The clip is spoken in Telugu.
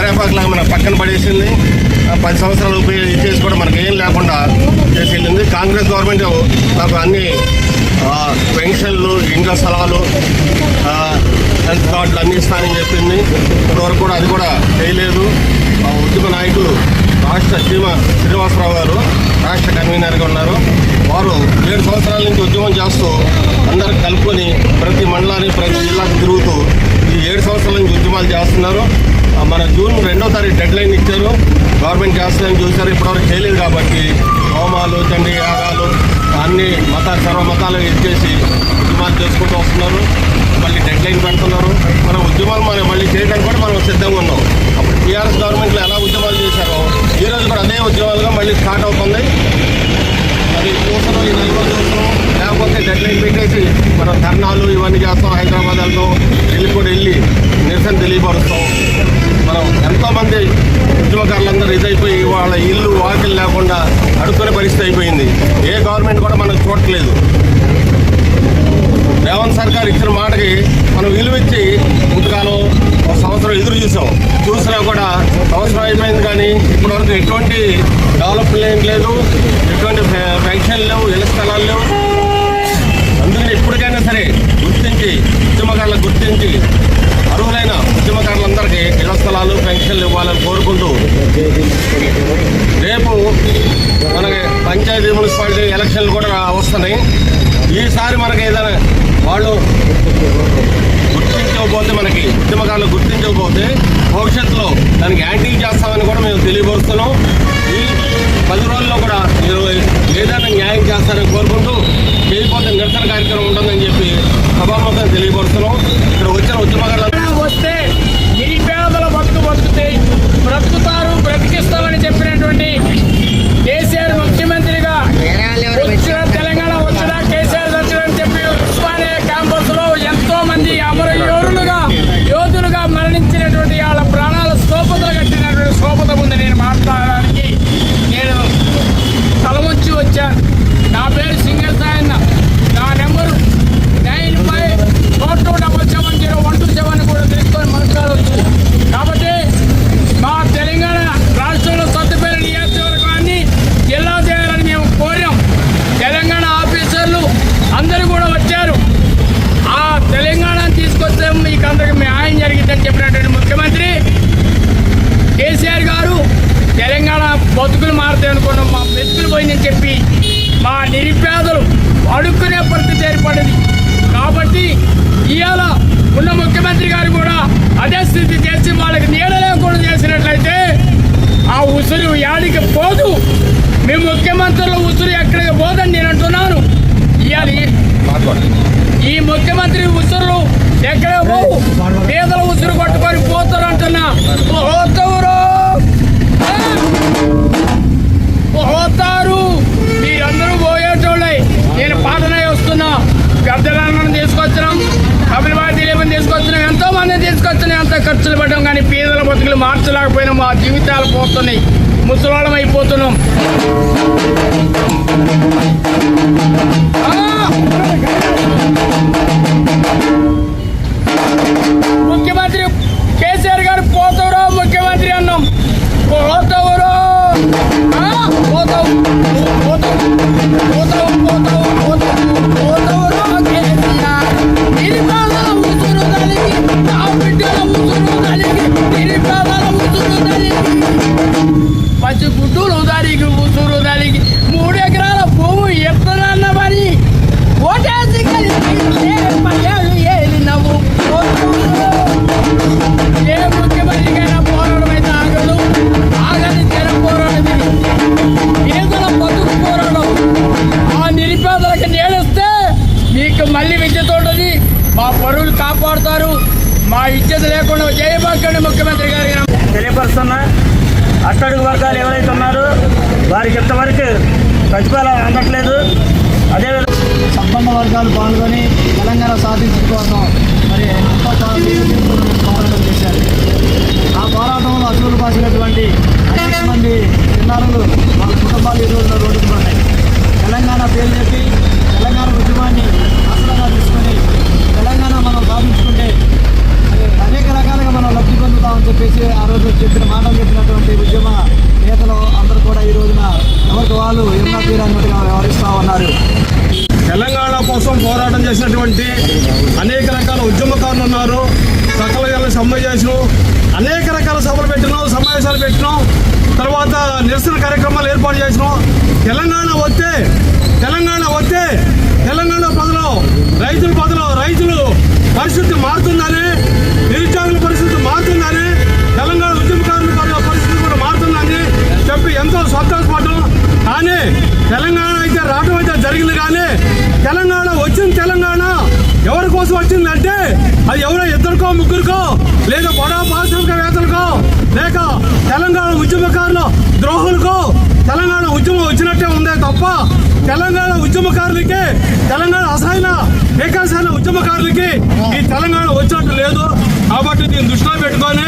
కరేపాకులాగా మన పక్కన పడేసింది. 10 సంవత్సరాలు ఇచ్చేసి కూడా మనకి ఏం లేకుండా చేసి వెళ్ళింది. కాంగ్రెస్ గవర్నమెంట్ నాకు అన్ని పెన్షన్లు, ఇండ్ల స్థలాలు, హెల్త్ కార్డులు అన్నీ ఇస్తానని చెప్పింది. ఇప్పటివరకు కూడా అది కూడా చేయలేదు. ఉద్యమ నాయకులు రాష్ట్ర శ్రీనివాసరావు గారు రాష్ట్ర కన్వీనర్గా ఉన్నారు. వారు 7 సంవత్సరాల నుంచి ఉద్యమం చేస్తూ అందరికి కలుపుకొని ప్రతి మండలాన్ని, ప్రతి జిల్లాకు తిరుగుతూ ఈ 7 సంవత్సరాల నుంచి ఉద్యమాలు చేస్తున్నారు. మన జూన్ 2వ తారీఖు డెడ్ లైన్ ఇచ్చారు. గవర్నమెంట్ చేస్తుందని చూశారు. ఇప్పటివరకు చేయలేదు కాబట్టి హోమాలు, చండీ యాగాలు అన్ని సర్వ మతాలు ఇచ్చేసి ఉద్యమాలు చేసుకుంటూ వస్తున్నారు. మళ్ళీ డెడ్ లైన్ పెడుతున్నారు. మన ఉద్యమాలు మళ్ళీ చేయడానికి కూడా మనం సిద్ధంగా ఉన్నాం. అప్పుడు టీఆర్ఎస్ గవర్నమెంట్లో ఎలా ఉద్యమాలు చేశారో ఈరోజు కూడా అదే ఉద్యమాలుగా మళ్ళీ స్టార్ట్ అవుతుంది. అది చూస్తున్నాం, ఈ 4 రోజులు చూస్తున్నాం. లేకపోతే డెడ్ లైన్ పెట్టేసి మనం ధర్నాలు ఇవన్నీ చేస్తాం. హైదరాబాద్ వెళ్తాం, వెళ్ళి నిరసన తెలియపరుస్తాం. మనం ఎంతోమంది ఉద్యమకారులందరూ ఇదైపోయి వాళ్ళ ఇల్లు వాకిలు లేకుండా అడుక్కునే పరిస్థితి అయిపోయింది. ఏ గవర్నమెంట్ కూడా మనం చూడట్లేదు. రేవంత్ సర్కార్ ఇచ్చిన మాటకి మనం విలువిచ్చి ఇంతకాలం 1 సంవత్సరం ఎదురు చూసినా కూడా సంవత్సరం అయిపోయింది. కానీ ఇప్పటివరకు ఎటువంటి డెవలప్మెంట్ లేదు, ఎటువంటి పెన్షన్ లేవు, ఇళ్ల స్థలాలు లేవు. అందుకని ఇప్పటికైనా సరే ఉద్యమకారులకు గుర్తించి అర్హులైన ఉద్యమకారులందరికీ ఇళ్ల స్థలాలు, పెన్షన్లు ఇవ్వాలని కోరుకుంటూ రేపు మనకి పంచాయతీ, మున్సిపాలిటీ ఎలక్షన్లు కూడా వస్తున్నాయి. ఈసారి మనకి ఏదైనా వాళ్ళు గుర్తించకపోతే, మనకి ఉద్యమకారులు గుర్తించకపోతే భవిష్యత్తులో దానికి యాంటీ చేస్తామని కూడా మేము తెలియపరుస్తున్నాం. ఈ 10 రోజుల్లో కూడా మీరు ఏదైనా న్యాయం చేస్తారని కోరుకుంటూ చేయకపోతే నిరసన కార్యక్రమం ఉంటుందని చెప్పి సభాముఖంగా తెలియపరుస్తున్నాం. ఇక్కడ వచ్చిన ఉద్యమకారులు వస్తే నిరుపేదల బ్రతుకుతారు, బ్రతికిస్తామని చెప్పినటువంటి కేసీఆర్ ముఖ్యమంత్రిగా వచ్చిన తెలంగాణ వచ్చిన కేసీఆర్ వచ్చినని చెప్పి ఉస్మానియా క్యాంపస్ లో ఎంతో మంది అమర యోధులుగా మరణించినటువంటి వాళ్ళ ప్రాణాల స్తోపతలు కట్టినటువంటి స్తోపత ముందు నేను మాట్లాడడానికి నేను తలవంచి వచ్చాను. నా పేరు సింగర్ సాయన్న. నా నెంబరు 9542770127 కూడా తెలుసుకొని మాట్లాడవచ్చు. కాబట్టి మా తెలంగాణ రాష్ట్రంలో సత్తుపల్లి నియోజకవర్గాన్ని జిల్లా చేయాలని మేము కోరాం. తెలంగాణ ఆఫీసర్లు అందరూ కూడా వచ్చారు. ఆ తెలంగాణను తీసుకొస్తే మీకు అందరికి న్యాయం జరిగిందని చెప్పినటువంటి ముఖ్యమంత్రి కేసీఆర్ గారు తెలంగాణ బతుకులు మారుతాయి అనుకున్నాం. మా బతుకులు పోయిందని చెప్పి మా నిరుపేదలు అడుక్కునే పరిస్థితి ఏర్పడింది. కాబట్టి ఇవాళ ఉన్న ముఖ్యమంత్రి గారు కూడా అదే స్థితి చేసి వాళ్ళకి నీడ లేకుండా చేసినట్లయితే ఆ ఉసురు యాడికి పోదు. మీ ముఖ్యమంత్రుల ఉసురు ఎక్కడికి పోదని నేను అంటున్నాను. ఇవాళ ఈ ముఖ్యమంత్రి ఉసురులు ఎక్కడికి పోవు. పేదల ఉసురు కొట్టుకొని పోతారు అంటున్నా. పోతారు, మీరందరూ పోయేటోళ్ళే. నేను పాటనే వస్తున్నా. పెద్దలను తీసుకొచ్చినాం, కపిలవాడిని తీసుకొచ్చినాం, ఎంతో మందిని తీసుకొచ్చినాం. అంత ఖర్చులు పెట్టాం. కానీ పేదల బతుకులు మార్చలేకపోయినా మా జీవితాలు పోతున్నాయి. ముసలాళ్ళం అయిపోతున్నాం. ముఖ్యమంత్రి కేసీఆర్ గారు పోతారో ముఖ్యమంత్రి అన్నాం. పోతావురో పచ్చి గుడ్డూరు దానికి ఉసురు దానికి 3 ఎకరాల భూమి ఎత్తనన్న మరి ఓటేసి నవ్వు ఏ ముఖ్యమంత్రికైనా పోరాటం అయితే ఆగని జన పోరాటం, పేదల బతుకు పోరాటం. ఆ నిరుపేదలకు నేడిస్తే మీకు మళ్ళీ విద్యతో ఉంటుంది. మా పరువులు కాపాడుతారు. మా ఇజ్జత లేకుండా చేయబాకండి ముఖ్యమంత్రి గారి తెలియపరుస్తున్నా. అట్టడుగు వర్గాలు ఎవరైతే ఉన్నారో వారికి ఇంతవరకు ప్రతిఫలం అందట్లేదు. అదేవిధంగా సంపన్న వర్గాలు పాల్గొని తెలంగాణ సాధించుకోవడం మరి ఎంతో పోరాటం చేశారు. ఆ పోరాటంలో అసలు పాసినటువంటి అనేక మంది చిన్నారులు వాళ్ళ కుటుంబాలు ఈ రోజున రోడ్డుకు పడ్డాయి. తెలంగాణ పేరు చెప్పి తెలంగాణ ఉద్యమాన్ని అసలుగా తీసుకొని తెలంగాణ మనం సాధించుకుంటే అనేక రకాలుగా మనం లబ్ధి పొందుతామని చెప్పేసి ఆ రోజు చెప్పినటువంటి ఉద్యమ నేతలు అందరూ కూడా ఈ రోజున ఎవరికి వాళ్ళు ఎన్నో తీరన్నట్టుగా వ్యవహరిస్తూ ఉన్నారు. తెలంగాణ కోసం పోరాటం చేసినటువంటి అనేక రకాల ఉద్యమకారులు ఉన్నారు. సకల జన సమ్మె చేసినాం, అనేక రకాల సభలు పెట్టినాం, సమావేశాలు పెట్టినాం, తర్వాత నిరసన కార్యక్రమాలు ఏర్పాటు చేసినాం. తెలంగాణ వస్తే తెలంగాణ రైతులు పరిస్థితి మారుతుందని, నిరుద్యోగుల పరిస్థితి మారుతుందని, తెలంగాణ ఉద్యమకారుల పరిస్థితి కూడా మారుతుందని చెప్పి ఎంతో సంతోషపడ్డాం. కానీ తెలంగాణ అయితే రావడం అయితే జరిగింది. కానీ తెలంగాణ ఎవరి కోసం వచ్చిందంటే అది ఎవరో ఇద్దరికో ముగ్గురికో లేదా బడా పారిశ్రామికవేత్తలకో లేక తెలంగాణ ఉద్యమకారుల ద్రోహులకో తెలంగాణ ఉద్యమం వచ్చినట్టే ఉందే తప్ప తెలంగాణ ఉద్యమకారులకి, తెలంగాణ అసలైన ఏకాశైన ఉద్యమకారులకి ఈ తెలంగాణ వచ్చినట్టు లేదు. కాబట్టి దీన్ని దృష్టిలో పెట్టుకొని